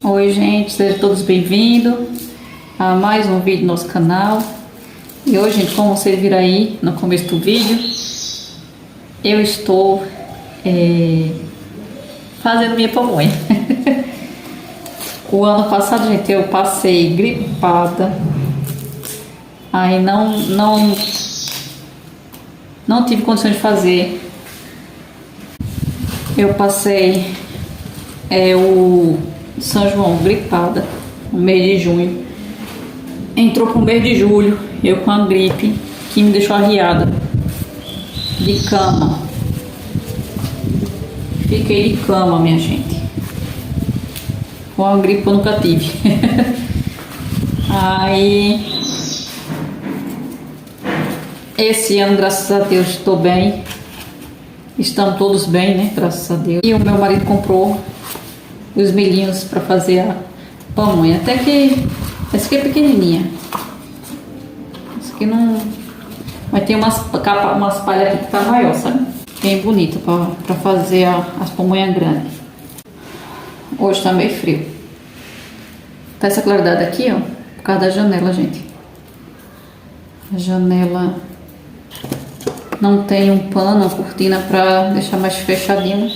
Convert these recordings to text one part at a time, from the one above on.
Oi gente, sejam todos bem-vindos a mais um vídeo do nosso canal. E hoje, gente, como vocês viram aí no começo do vídeo, eu estou fazendo minha pamonha. O ano passado, gente, eu passei gripada, aí não tive condições de fazer. Eu passei o São João gripada no mês de junho. Entrou pro mês de julho, eu com a gripe que me deixou arriada de cama. Fiquei de cama, minha gente. Com a gripe eu nunca tive. Aí esse ano, graças a Deus, estou bem. Estamos todos bem, né? Graças a Deus. E o meu marido comprou os milhinhos para fazer a pamonha. Até que essa aqui é pequenininha. Essa aqui não... Mas tem umas palhas aqui que tá maior, sabe? Bem bonita para fazer as pamonhas grandes. Hoje tá meio frio. Tá essa claridade aqui, ó. Por causa da janela, gente. A janela não tem um pano, uma cortina para deixar mais fechadinho,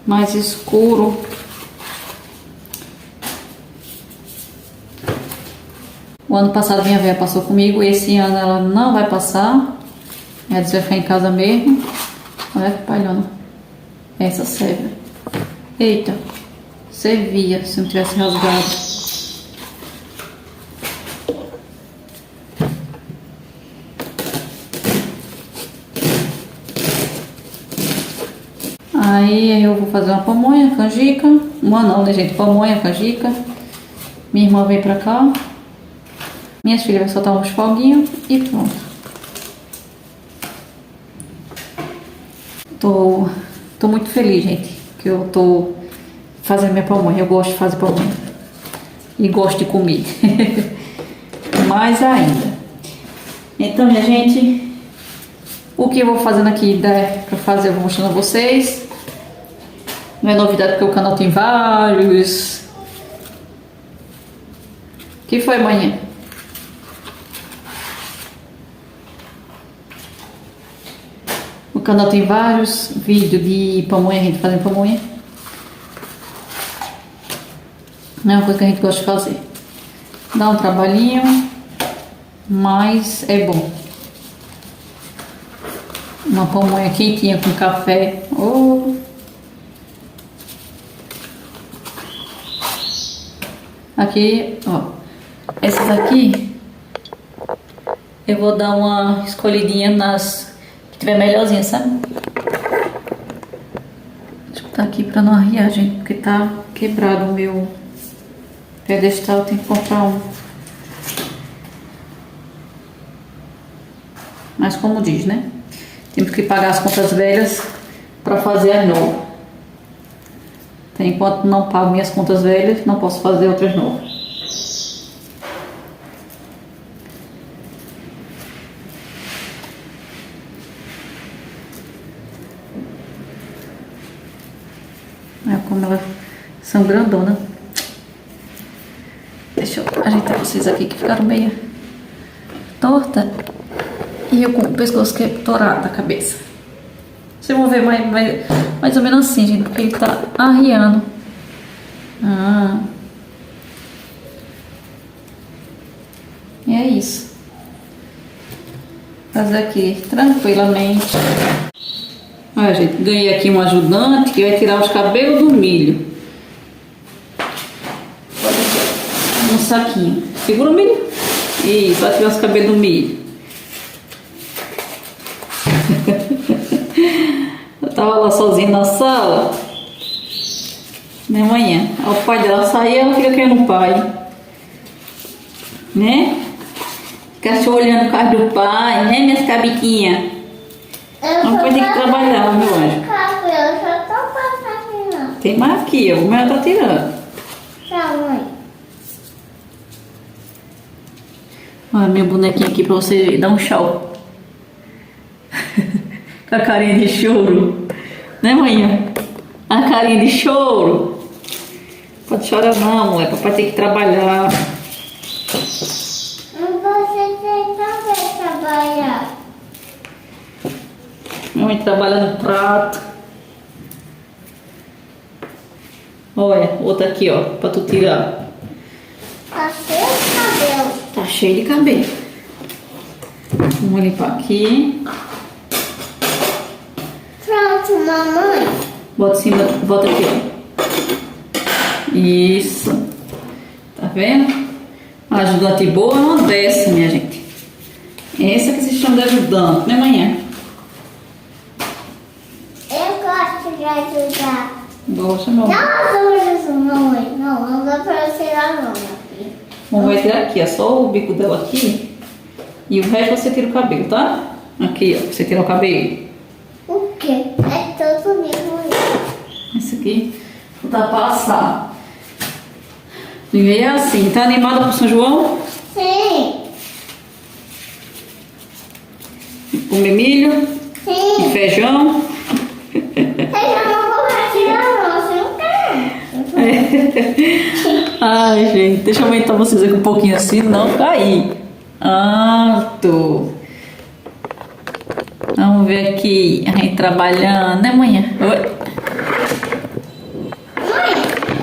mais escuro. O ano passado minha velha passou comigo, esse ano ela não vai passar. Ela disse vai ficar em casa mesmo. Olha que palhona. Essa serve. Eita, servia se não tivesse rasgado. Aí eu vou fazer uma pamonha, canjica. Uma não, né, gente? Pamonha, canjica. Minha irmã vem pra cá. Minhas filhas vão soltar uns foguinhos e pronto. Tô muito feliz, gente, que eu tô fazendo minha pamonha. Eu gosto de fazer pamonha. E gosto de comer. Mais ainda. Então, minha gente, o que eu vou fazendo aqui pra fazer, eu vou mostrando a vocês. Não é novidade porque o canal tem vários. O que foi, manhã? O canal tem vários vídeos de pamonha, a gente fazendo pamonha. Não é uma coisa que a gente gosta de fazer. Dá um trabalhinho, mas é bom. Uma pamonha quentinha com café. Oh. Aqui, ó. Essas aqui eu vou dar uma escolhidinha nas que tiver melhorzinha, sabe? Deixa eu botar aqui pra não arriar, gente, porque tá quebrado o meu pedestal. Eu tenho que comprar um. Mas como diz, né? Temos que pagar as contas velhas para fazer as novas. Então, enquanto não pago minhas contas velhas, não posso fazer outras novas. Olha como elas são grandonas. Deixa eu ajeitar vocês aqui que ficaram meio torta. E eu com o pescoço que é torado da cabeça. Vocês vão ver mais ou menos assim, gente, porque ele tá arriando. E é isso. Fazer aqui tranquilamente. Olha, gente, ganhei aqui um ajudante que vai tirar os cabelos do milho. Um saquinho. Segura o milho. Isso, vai tirar os cabelos do milho. Eu tava lá sozinha na sala, minha manhã. O pai dela saía, ela fica querendo o pai, né? Fica se olhando o carro do pai, né, minhas cabiquinhas? Não pode ter que trabalhar, meu anjo. Eu só tô passando. Tem mais aqui, ó. O meu tá tirando. Tchau, mãe. Olha meu bonequinho aqui pra você ver. Dá um tchau. Com a carinha de choro. Né, manhã? A carinha de choro. Pode chorar não, mulher. Papai tem que trabalhar. Você tem também trabalhar. Mamãe trabalha no prato. Olha, outra aqui, ó, pra tu tirar. Tá cheio de cabelo. Tá cheio de cabelo. Vamos limpar aqui. Pronto, mamãe. Bota em cima, bota aqui, ó. Isso. Tá vendo? A ajudante boa é uma dessa, minha gente. Essa que se chama de ajudante, né, manhã? Eu gosto de ajudar. Gosta, meu amor. Não, mamãe. Não dá pra eu tirar não, minha filha. Vamos vai tirar aqui, é só o bico dela aqui. E o resto você tira o cabelo, tá? Aqui, ó, você tira o cabelo. O quê? É todo mesmo. Esse aqui, vou dar pra assar. E é assim, tá animada pro São João? Sim. Comer milho, Sim. feijão. Eu não vou retirar não, você não quer. Ai, gente, deixa eu aumentar vocês aqui um pouquinho assim, não cair. Tô. Vamos ver aqui, a gente trabalhando, né, manhã? Oi.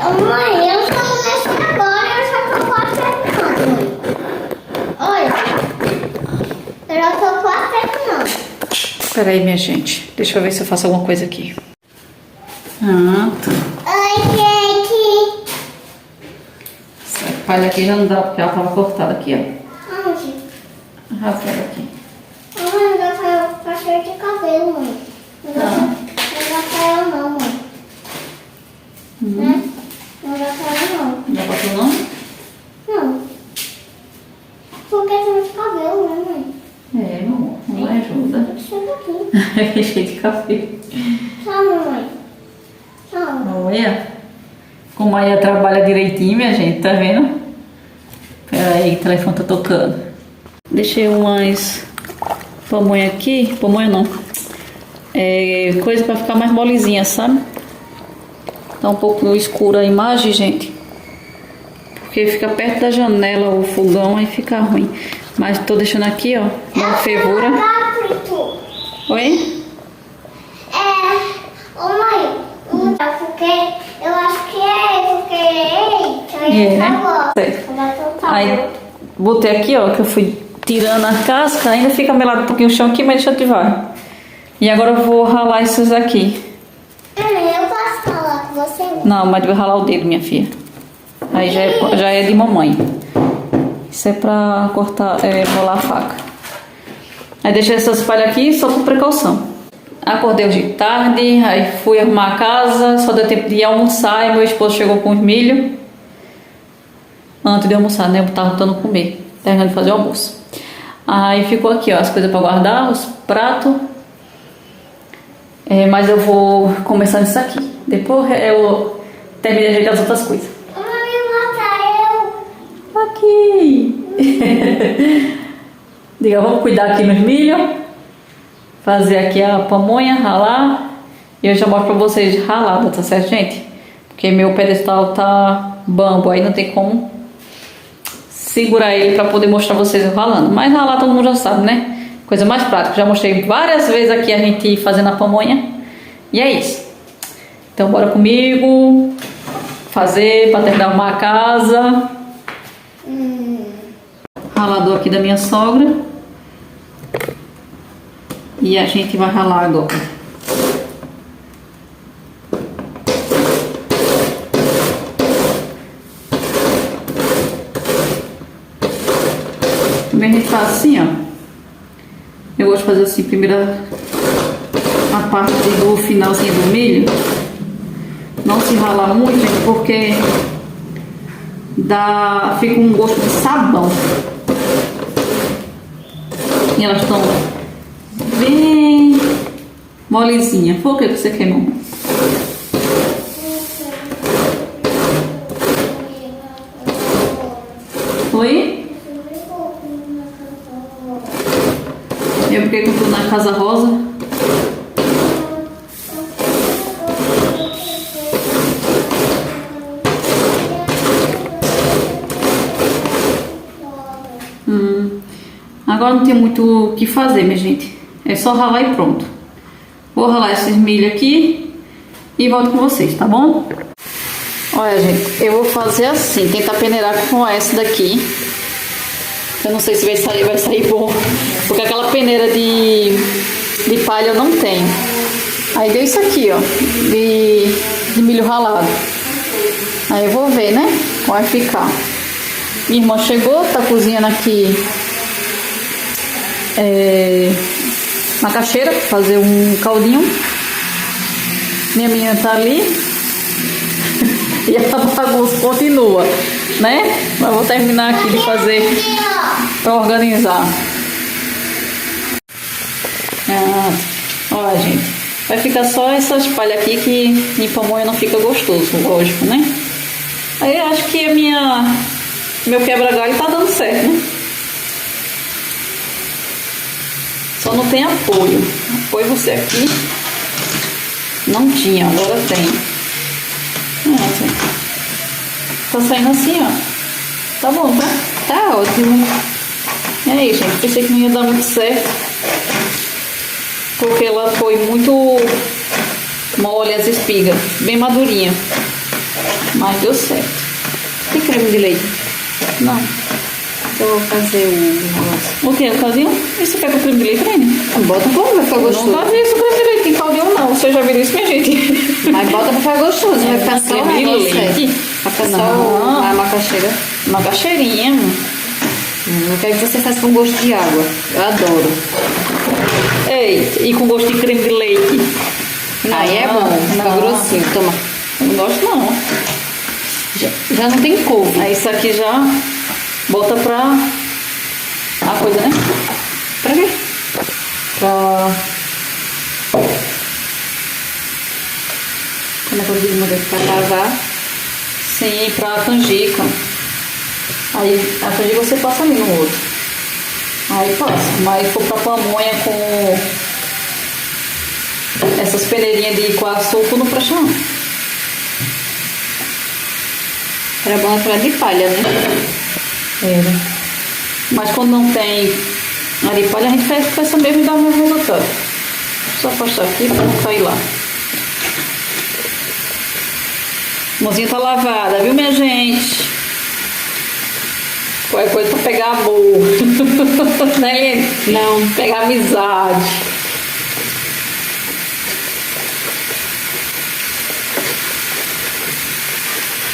Mãe, eu só comecei agora, eu já tô quase terminando, mãe. Olha, eu já tô quase terminando. Pera aí, minha gente, deixa eu ver se eu faço alguma coisa aqui. Tá. Oi, gente. Essa palha aqui já não dá, porque ela tava cortada aqui, ó. Onde? Rasgada aqui. Mãe, não tá cheio de cabelo, mãe. Não dá pra eu não, mãe. Né? Não dá pra eu não. Não dá pra tu não? Não. Porque tem muito cabelo, né, mãe? É, meu amor, não ajuda. Chega aqui. Cheio de cabelo. Tchau, mamãe. Tchau. Olha, como a Maia trabalha direitinho, minha gente, tá vendo? Pera aí, o telefone tá tocando. Deixei umas pamonha aqui, pamonha não, coisa pra ficar mais molezinha, sabe? Tá um pouco escura a imagem, gente, porque fica perto da janela o fogão, aí fica ruim. Mas tô deixando aqui, ó, uma fervura. Oi? Ô mãe, porque eu acho que porque né? Certo. Aí botei aqui, ó, que eu fui tirando a casca, ainda fica melado um pouquinho o chão aqui, mas deixa eu ativar. E agora eu vou ralar esses aqui. Eu posso falar com você? Não, mas eu vou ralar o dedo, minha filha. Aí já é de mamãe. Isso é pra cortar, rolar a faca. Aí deixei essas palhas aqui só por precaução. Acordei hoje tarde, aí fui arrumar a casa, só deu tempo de almoçar e meu esposo chegou com os milho. Antes de almoçar, né? Eu tava tentando comer, terminando de fazer o almoço. Aí ficou aqui, ó, as coisas pra guardar, os pratos. Mas eu vou começar nisso aqui. Depois eu termino de ajeitar as outras coisas. Mãe, mata eu. Aqui! Diga, vamos cuidar aqui nos milho. Fazer aqui a pamonha, ralar. E eu já mostro pra vocês ralada, tá certo, gente? Porque meu pedestal tá bambo, aí não tem como segurar ele pra poder mostrar vocês eu ralando. Mas ralar todo mundo já sabe, né? Coisa mais prática. Já mostrei várias vezes aqui a gente fazendo a pamonha. E é isso. Então bora comigo fazer pra terminar de arrumar a casa. Ralador aqui da minha sogra. E a gente vai ralar agora. Também a gente faz assim, ó. Eu gosto de fazer assim, primeiro a parte do finalzinho do milho. Não se ralar muito, gente, porque fica um gosto de sabão. E elas estão bem molezinha. Por que você quer, mamãe? Oi? Eu porque eu tô na Casa Rosa. Agora não tem muito o que fazer, minha gente. É só ralar e pronto. Vou ralar esses milho aqui e volto com vocês, tá bom? Olha, gente, eu vou fazer assim, tentar peneirar com essa daqui. Eu não sei se vai sair bom, porque aquela peneira de palha eu não tenho. Aí deu isso aqui, ó, de milho ralado. Aí eu vou ver, né, como vai ficar. Minha irmã chegou, tá cozinhando aqui macaxeira pra fazer um caldinho. Minha menina tá ali. E a bagunça continua, né? Mas vou terminar aqui de fazer para organizar. Olha, gente, vai ficar só essas palhas aqui que em pamonha não fica gostoso, lógico, né? Aí eu acho que meu quebra-galho tá dando certo, né? Só não tem apoio. Apoio você aqui. Não tinha, agora tem. Tá saindo assim, ó. Tá bom, tá? Tá ótimo. E aí, gente, pensei que não ia dar muito certo. Porque ela foi muito mole as espigas. Bem madurinha. Mas deu certo. Tem creme de leite? Não. Eu vou fazer o que? O caldinho? E você quer com creme de leite, Rene? Bota como vai ficar gostoso. Não vai ver isso creme de leite em caldinho, não. Você já viu isso, minha gente? Mas bota pra ficar gostoso. Vai ficar só creme de leite. Vai ficar só a macaxeira. Macaxeirinha. Eu quero que você faça com gosto de água. Eu adoro. Ei, e com gosto de creme de leite. Aí é bom. Fica grossinho. Toma. Eu não gosto, não. Já não tem couve. Aí isso aqui já bota pra a coisa, né? Pra quê? Pra... Como é que eu digo, meu Deus? Pra lavar. Sim, pra canjica. Aí a canjica você passa ali no outro. Aí passa. Mas se for pra pamonha com essas peneirinhas de com açúcar, não presta não. Era bom aquela de palha, né? Era. Mas quando não tem a de palha, a gente faz essa mesmo e dá o mesmo resultado. Só afastar aqui pra não cair lá. A mãozinha tá lavada, viu, minha gente? Qualquer coisa pra pegar amor. Né? Não, pegar amizade.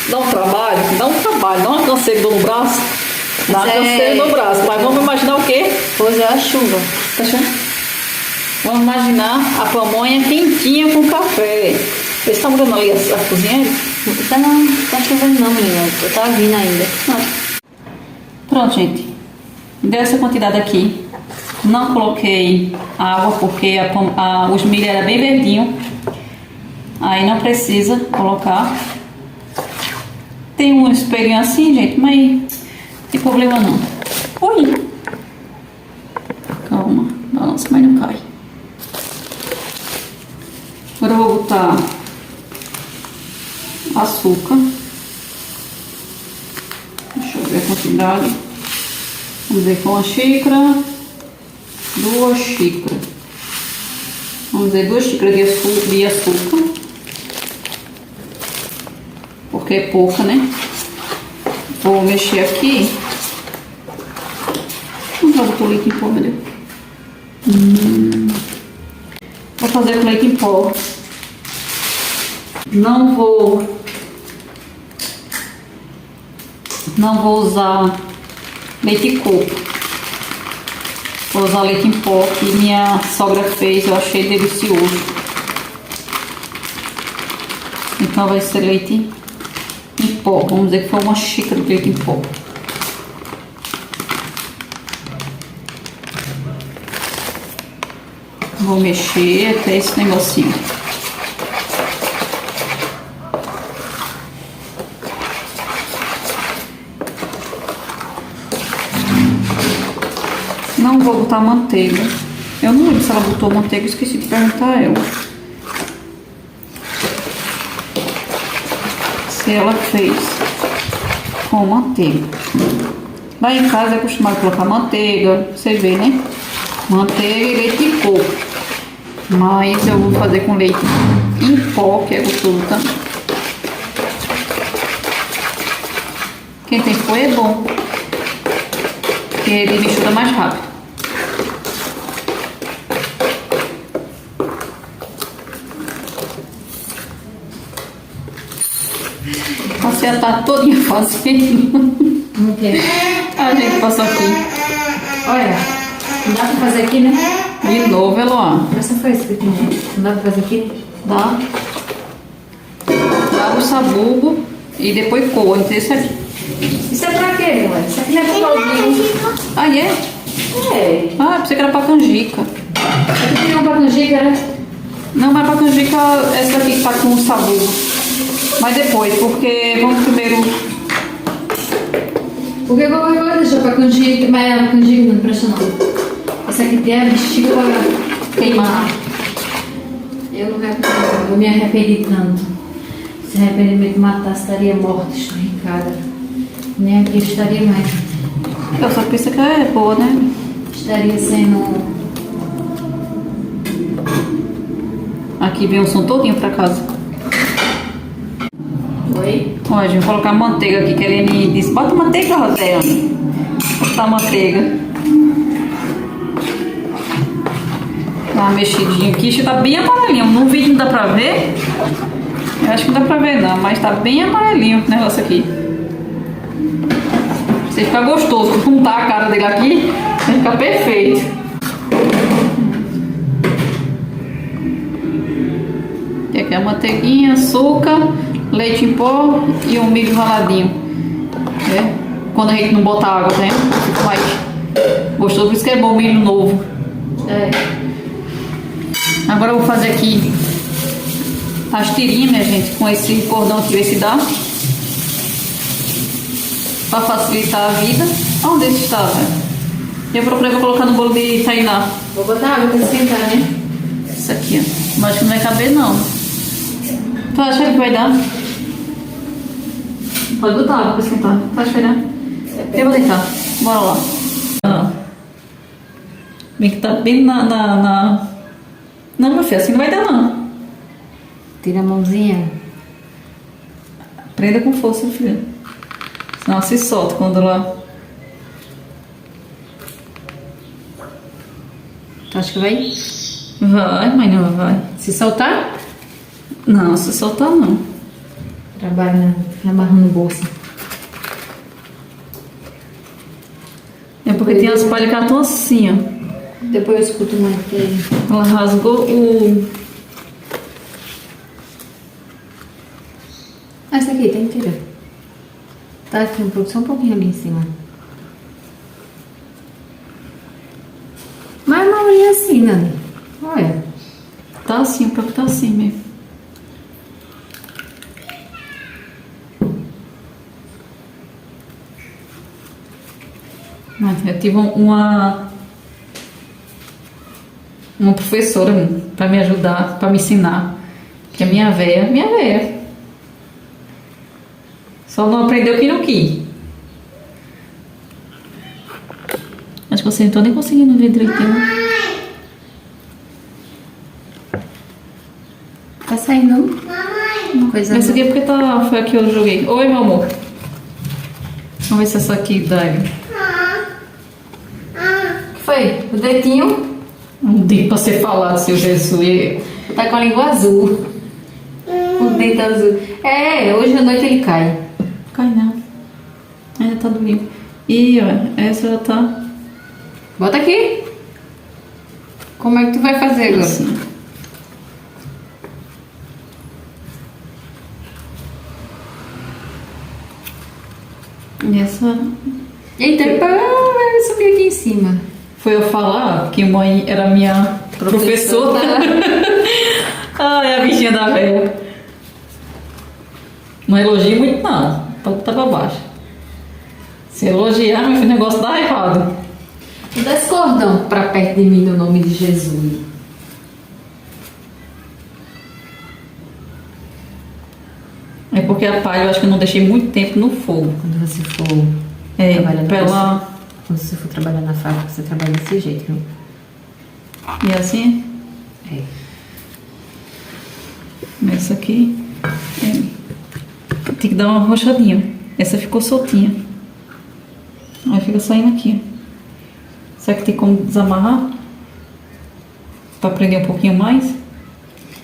Dá um trabalho, dá uma canseira no braço. Dá uma canseira no braço. Mas vamos imaginar o quê? Pois é, a chuva. Tá achando? Vamos imaginar a pamonha quentinha com café. Vocês estão vendo ali a cozinha? Tá chovendo não, menina. Tá vindo ainda. Pronto, gente. Dessa quantidade aqui. Não coloquei água porque os milho era bem verdinho. Aí não precisa colocar. Tem um espelhinho assim, gente, mas não tem problema não. Ui! Calma, balança, mas não cai. Agora eu vou botar açúcar. Deixa eu ver a quantidade. Vamos ver com uma xícara, 2 xícaras. Vamos ver 2 xícaras de açúcar. Porque é pouca, né? Vou mexer aqui. Vamos fazer com leite em pó, meu Deus. Vou fazer com leite em pó. Não vou usar leite de coco. Vou usar leite em pó que minha sogra fez, eu achei delicioso. Então vai ser leite em pó. Vamos dizer que foi 1 xícara de leite em pó. Vou mexer até esse negocinho. Não vou botar manteiga. Eu não lembro se ela botou manteiga, esqueci de perguntar a ela. Se ela fez com manteiga. Lá em casa é acostumado a colocar manteiga, você vê, né? Manteiga e leite de coco. Mas eu vou fazer com leite em pó, que é gostoso também. Quem tem pó é bom, porque ele mistura mais rápido. Você já tá todinha fazendo. Ok. A gente passou aqui. Olha, não dá pra fazer aqui, né? De novo, Eloá. Essa foi isso aqui, né? Não dá pra fazer aqui? Dá. Dá o sabugo e depois coa. Esse aqui. Isso é pra quê, mãe? Isso aqui não é pra caldinho. Ah, é? É. Ah, pensei que era pra canjica. Aqui tem um pra canjica, né? Não, mas pra canjica essa aqui que tá com o sabugo. Mas depois, porque vamos primeiro... Porque qualquer coisa deixa pra canjica, mas a canjica não presta não. Essa aqui tem a bexiga pra Queimar. Eu não quero, eu me arrependi tanto. Se arrependimento matasse, estaria morta, esturricada. Nem aqui estaria mais. Eu só penso que é boa, né? Estaria sendo. Aqui vem o som todinho pra casa. Oi? Olha, gente, vou colocar manteiga aqui, que ele me disse, bota manteiga, Rosélia. Botar manteiga. Dá uma mexidinha aqui, isso tá bem amarelinho. No vídeo não dá pra ver. Eu acho que não dá pra ver não, mas tá bem amarelinho o negócio aqui. Você fica gostoso, juntar a cara dele aqui, vai ficar perfeito. E aqui a manteiguinha, açúcar, leite em pó e um milho raladinho. É? Quando a gente não bota água, né? Fica mais gostoso, por isso que é bom o milho novo. É. Agora eu vou fazer aqui as tirinhas, minha gente, com esse cordão aqui, ver se dá. Pra facilitar a vida. Onde esse está, velho? Eu procurei vou colocar no bolo de tainá. Vou botar água pra esquentar, né? Isso aqui, ó. Mas acho que não vai caber, não. Tu acha que vai dar? Pode botar água pra esquentar. Tu acha que vai dar? Eu vou deitar. Bora lá. Ah. Bem que tá bem na... Não, meu filho, assim não vai dar, não. Tira a mãozinha. Prenda com força, filha. Senão ela se solta quando ela... Tu acha que vai? Vai, mas não vai. Se soltar? Não, se soltar não. Trabalha, fica amarrando no bolso. É porque tem as palhas que estão assim, ó. Depois eu escuto mais que Ela rasgou o... essa aqui tem que tirar. Tá aqui um pouco, só um pouquinho ali em cima. Mas a maioria é assim, Nani. Olha. Tá assim, o próprio tá assim mesmo. Eu tive uma professora para me ajudar, para me ensinar, que é minha véia. Só não aprendeu que não quis. Acho que você não tô nem conseguindo ver direitinho. Tá saindo uma coisa. Essa aqui é porque foi a que eu joguei. Oi, meu amor. Vamos ver se essa aqui dá. O que foi? O dedinho Um dedo pra você falar, seu Jesus. tá com a língua azul. O dedo azul. É, hoje à noite ele cai. Cai não. Ainda tá doendo. E ó, essa já tá Bota aqui. Como é que tu vai fazer agora? assim. E essa Eita, vai subir aqui em cima. foi eu falar que mãe era minha professora. Ai, a bichinha da velha. Não elogio muito não. Pode botar pra baixo. Se elogiar, meu filho, o negócio dá errado. Dá esse cordão pra perto de mim no nome de Jesus. É porque a palha eu acho que eu não deixei muito tempo no fogo. Quando você for Trabalhando pra ela... Quando você for trabalhar na fábrica, você trabalha desse jeito, viu? E assim, É. essa aqui, tem que dar uma arrochadinha. Essa ficou soltinha. Aí fica saindo aqui. Será que tem como desamarrar? Pra prender um pouquinho mais?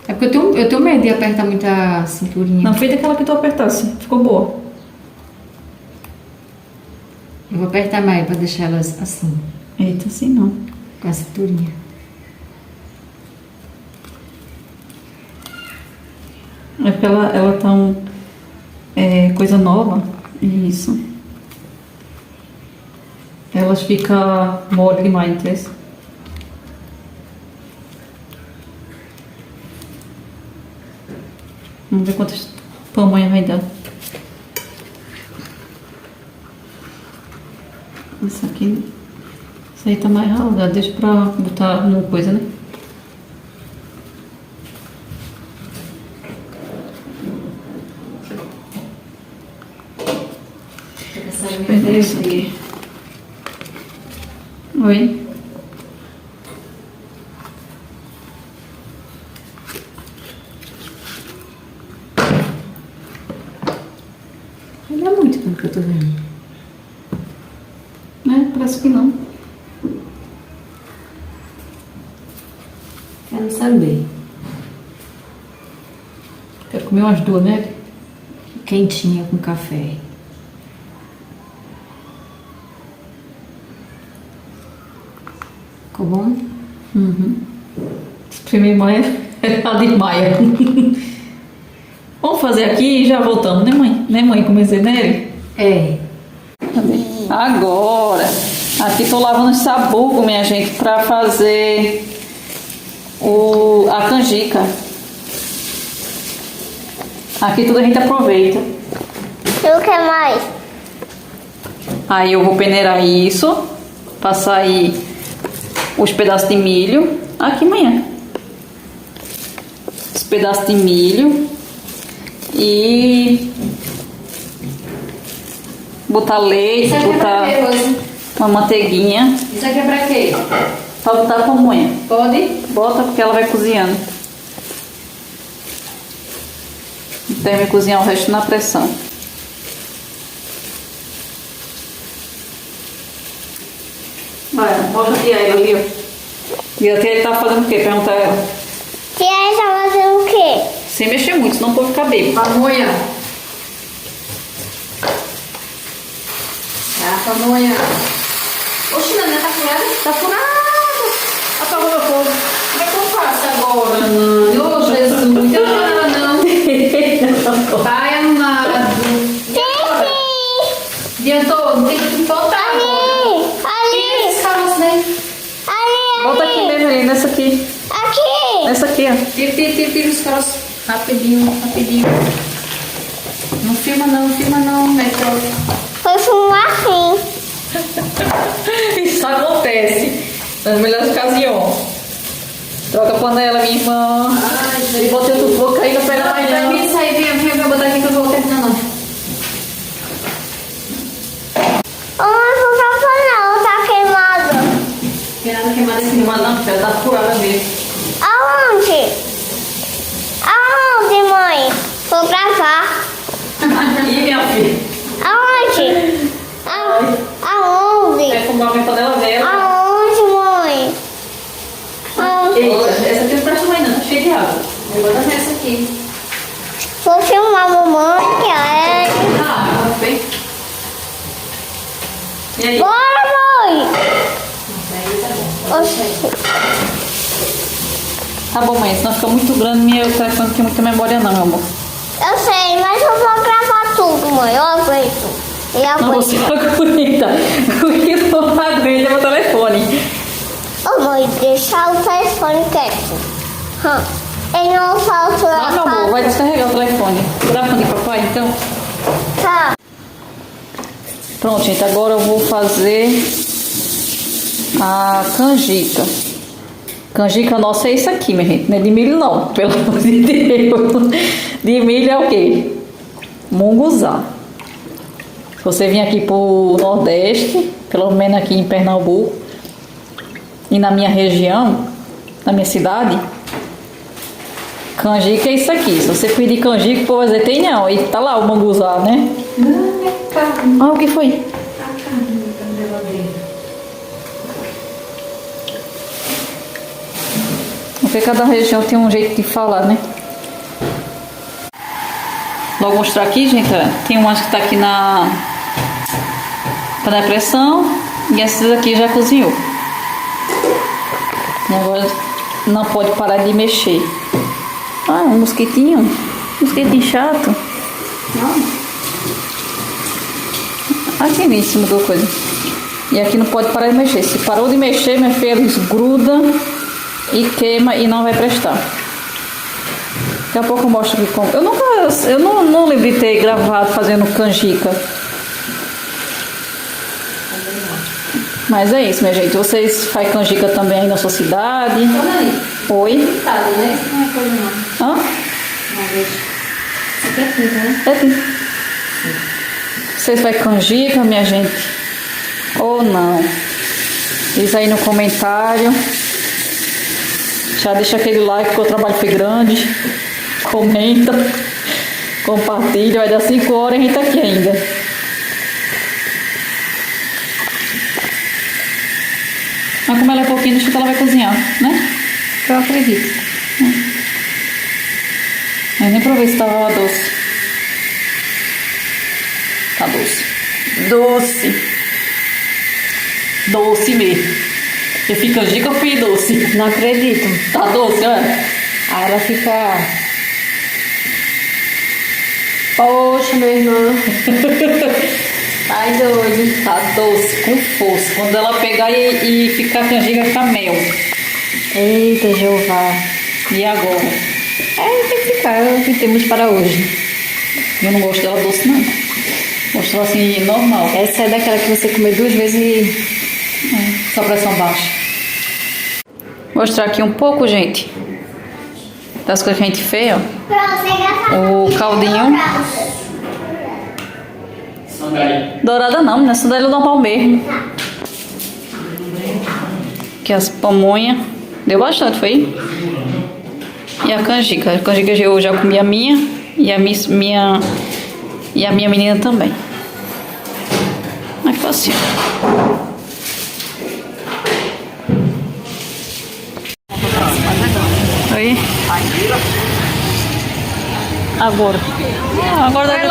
É porque eu tenho medo de apertar muito a cinturinha. Não, fez daquela que tu apertasse. Ficou boa. Eu vou apertar mais pra deixar elas assim, Eita, assim não. com a cinturinha. É porque ela tá coisa nova. Isso. Elas ficam mole demais, entendeu? Vamos ver quantas pamonhas vai dar. Essa aqui. Essa aí tá mais ralada. Deixa pra botar numa coisa, né? Perder isso aqui. Oi? Não é muito pelo que eu tô vendo. Parece que não. Quero saber. Quero comer umas duas, né? Quentinha com café. Ficou bom? Esse primeiro maia é a de maia. Vamos fazer aqui e já voltamos, né, mãe? Né, mãe? Comecei, né? É. Cadê? Agora, aqui tô lavando os sabugo, minha gente, pra fazer a canjica. Aqui tudo a gente aproveita. E o que mais? Aí eu vou peneirar isso, passar aí os pedaços de milho. Aqui, manhã. Os pedaços de milho. E botar leite, Isso aqui é pra botar quê, Rose? uma manteiguinha. Isso aqui é pra quê? Pra botar a pamonha. Pode? Bota porque ela vai cozinhando. Então vai cozinhar o resto na pressão. Vai, mostra a tia ela ali, ó. E a tia tá fazendo o quê? Pergunta a ela. E aí tá fazendo o quê? Sem mexer muito, senão pode ficar bêbado. Pamonha. É a pamonha. Oxe, Nana, tá furada? Tá furado. Apagou meu fogo. Como é que eu faço agora, Nana? Ô, Jesus. Não. Pai amado. Dia todo, tem que botar agora. Tira esses caroços aí. Volta aqui mesmo, ali, nessa aqui. Aqui! Nessa aqui, ó. Tira os caroços. Rapidinho. Não filma não, Metro. Foi fumar assim. Isso acontece nas melhores ocasiões. Troca a panela, minha irmã. Ai, E botei outro fogo, aí não pega mais não. Isso aí, vem, vou botar aqui que eu vou terminar não. Ô, mãe, por favor, não, tá queimado. Tem nada queimado aqui. Não, não, ela tá furada mesmo. Aonde? Aonde, mãe? Vou gravar. Ih, minha filha. Aonde? Aonde? Vai fumar minha panela velha. Aonde, mãe? Aonde? Eita, essa aqui não presta mais não, tá cheia de água. Vou botar essa aqui. Vou filmar a mamãe, que é. Ah, bem. E aí? Bora, mãe! Aí tá bom. Oxi. Tá bom, mãe, senão fica muito grande, meu telefone não tem muita memória não, meu amor. Eu sei, mas eu vou gravar tudo, mãe. Eu aguento. Eu Não, você aguento. não aguenta. O que não aguenta é meu telefone. Ô, mãe, deixa o telefone quieto. Ele não falta Ah, meu amor, vai descarregar o telefone. Dá pra de papai, então? Tá. Pronto, gente, agora eu vou fazer a canjica. Canjica nossa é isso aqui, minha gente. Não é de milho, não. Pelo amor de Deus. De milho é o quê? Munguzá. Se você vir aqui pro Nordeste, pelo menos aqui em Pernambuco, e na minha região, na minha cidade, canjica é isso aqui. Se você pedir canjica, o povo vai dizer, tem não. E tá lá o manguzá, né? Não, é carne. Ah, o que foi? A carne da geladeira. Porque cada região tem um jeito de falar, né? Vou mostrar aqui, gente. Ó. Tem umas que tá aqui na pressão e essas aqui já cozinhou. E agora não pode parar de mexer. Ah, um mosquitinho. Mosquitinho chato. Aqui em cima do coisa. E aqui não pode parar de mexer. Se parou de mexer, minha filha, eles grudam e queima e não vai prestar. Daqui a pouco eu mostro aqui como. Eu não lembro de ter gravado fazendo canjica. Mas é isso, minha gente. Vocês fazem canjica também aí na sua cidade? Olha aí. Oi? Tá, né? Isso não é coisa não. Hã? Uma vez. Isso aqui é tudo, né? É aqui. Vocês fazem canjica, minha gente? Ou não? Diz aí no comentário. Já deixa aquele like porque o trabalho foi grande. Comenta. Compartilha. Vai dar 5 horas e a gente tá aqui ainda. Mas como ela é pouquinho, acho que ela vai cozinhar, né? Eu acredito. Eu nem provei se tava doce. Tá doce. Doce. Doce mesmo. Você fica dica ou fui doce? Não acredito. Tá doce, olha. Aí ela fica... Poxa, meu irmão. Ai, doido. Tá doce, com força. Quando ela pegar e ficar canjica, ficar mel. Eita, Jeová. E agora? É, tem que ficar. É o que temos para hoje. Eu não gosto dela doce, não. Gosto dela assim, normal. Essa é daquela que você come 2 vezes e... Só pressão baixa. Vou mostrar aqui um pouco, gente, das coisas que a gente fez, ó. O caldinho. Dourada não, né? Sandália normal mesmo. Aqui as pamonhas. Deu bastante, foi? E a canjica. A canjica eu já comi a minha e a minha menina também. Mas ficou assim. Aí. Agora. Agora dá.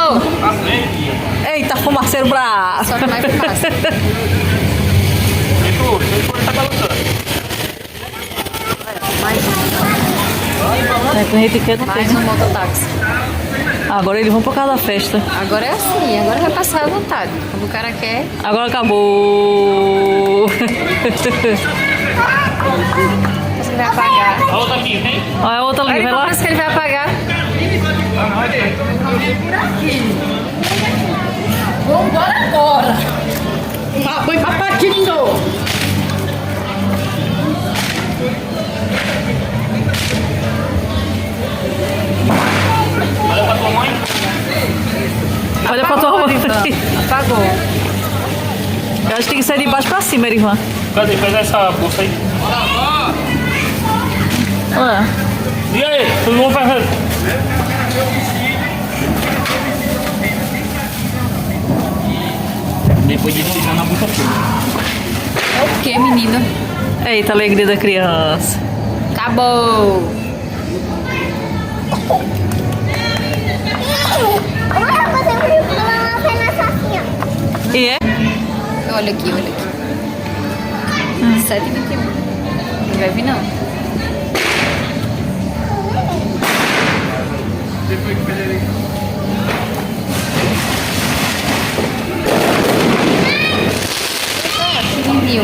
Eita, fumaceiro braço. Só que mais fumaça. É, com etiqueta Mais tem. um mototáxi. Agora eles vão pra casa da festa. Agora é assim, agora vai passar à vontade. Quando o cara quer... Agora acabou. Você vai apagar. A outra aqui, vem. Olha a outra ali, Olha vai como lá. pensa que ele vai apagar. Vambora agora. Põe papatinho. Olha pra tua mãe. Olha pra tua mãe. Apagou. Eu acho que tem que sair de baixo pra cima, irmã. Cadê? Faz essa bolsa aí. Olha. E aí? Tudo bom, Fernando? Depois de ficar na boca toda. É o que, menina? Eita, a alegria da criança. Acabou. Agora você vai falar uma cena assim, ó. E é? Olha aqui, olha aqui. 7h21. Não vai vir, não. Viu?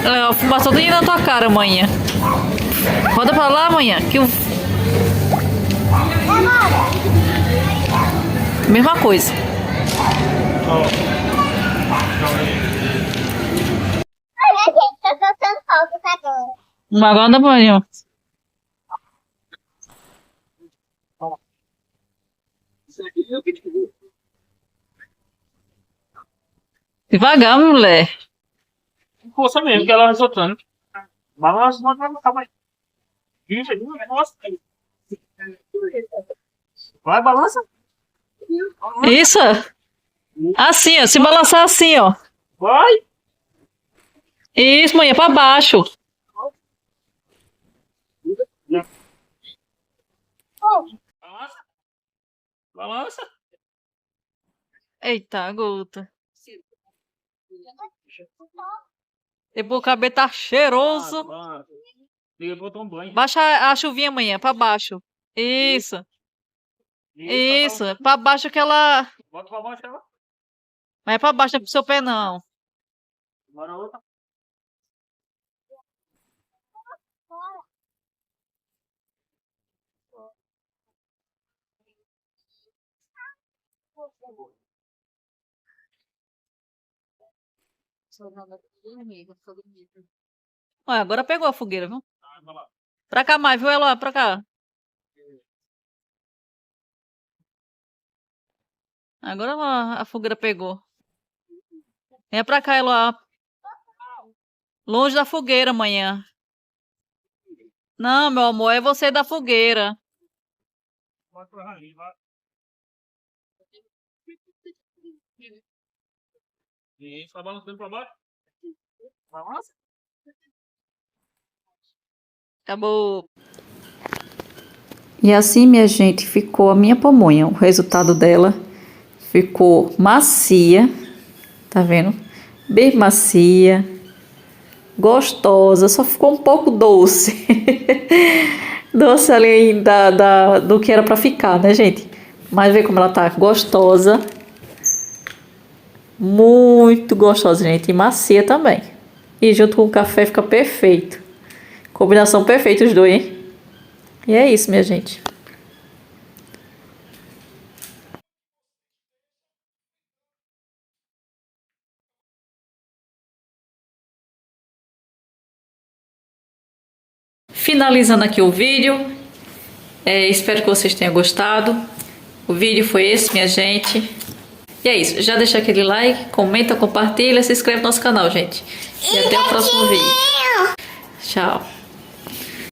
A fumaça toda na tua cara, manhã. Roda pra lá, manhã. Que o... Mesma coisa. Olha, gente, tá soltando fogos agora. Agora dá banho. Devagar, mulher. Força mesmo, que ela vai soltando. Balança, calma aí. Isso, nossa. Vai, balança. Isso. Assim, ó. Se balançar assim, ó. Vai. Isso, manhã, pra baixo. Balança. Balança. Eita, gota. Depois o cabelo tá cheiroso. Balança. Liga pro botão banho. Baixa a chuvinha amanhã, pra baixo. Isso. Isso. Tá Pra baixo que ela. bota pra baixo ela. Mas é pra baixo, não é pro seu pé, não. Bora outra. Olha, agora pegou a fogueira, viu? Vai lá. Pra cá mais, viu, Eloá? Pra cá. Agora a fogueira pegou. Vem pra cá, Eloá. Longe da fogueira amanhã. Não, meu amor, é você da fogueira. Vai pra ali, vai. Isso, vai balançando pra baixo. Balança. Acabou. E assim, minha gente, ficou a minha pamonha. O resultado dela ficou macia. Tá vendo? Bem macia. Gostosa. Só ficou um pouco doce. Doce ali do que era pra ficar, né, gente? Mas vê como ela tá gostosa. Muito gostosa, gente. E macia também. E junto com o café fica perfeito. Combinação perfeita os dois, hein? E é isso, minha gente. Finalizando aqui o vídeo. Espero que vocês tenham gostado. O vídeo foi esse, minha gente. E é isso. Já deixa aquele like, comenta, compartilha, se inscreve no nosso canal, gente. E até o próximo vídeo. Tchau.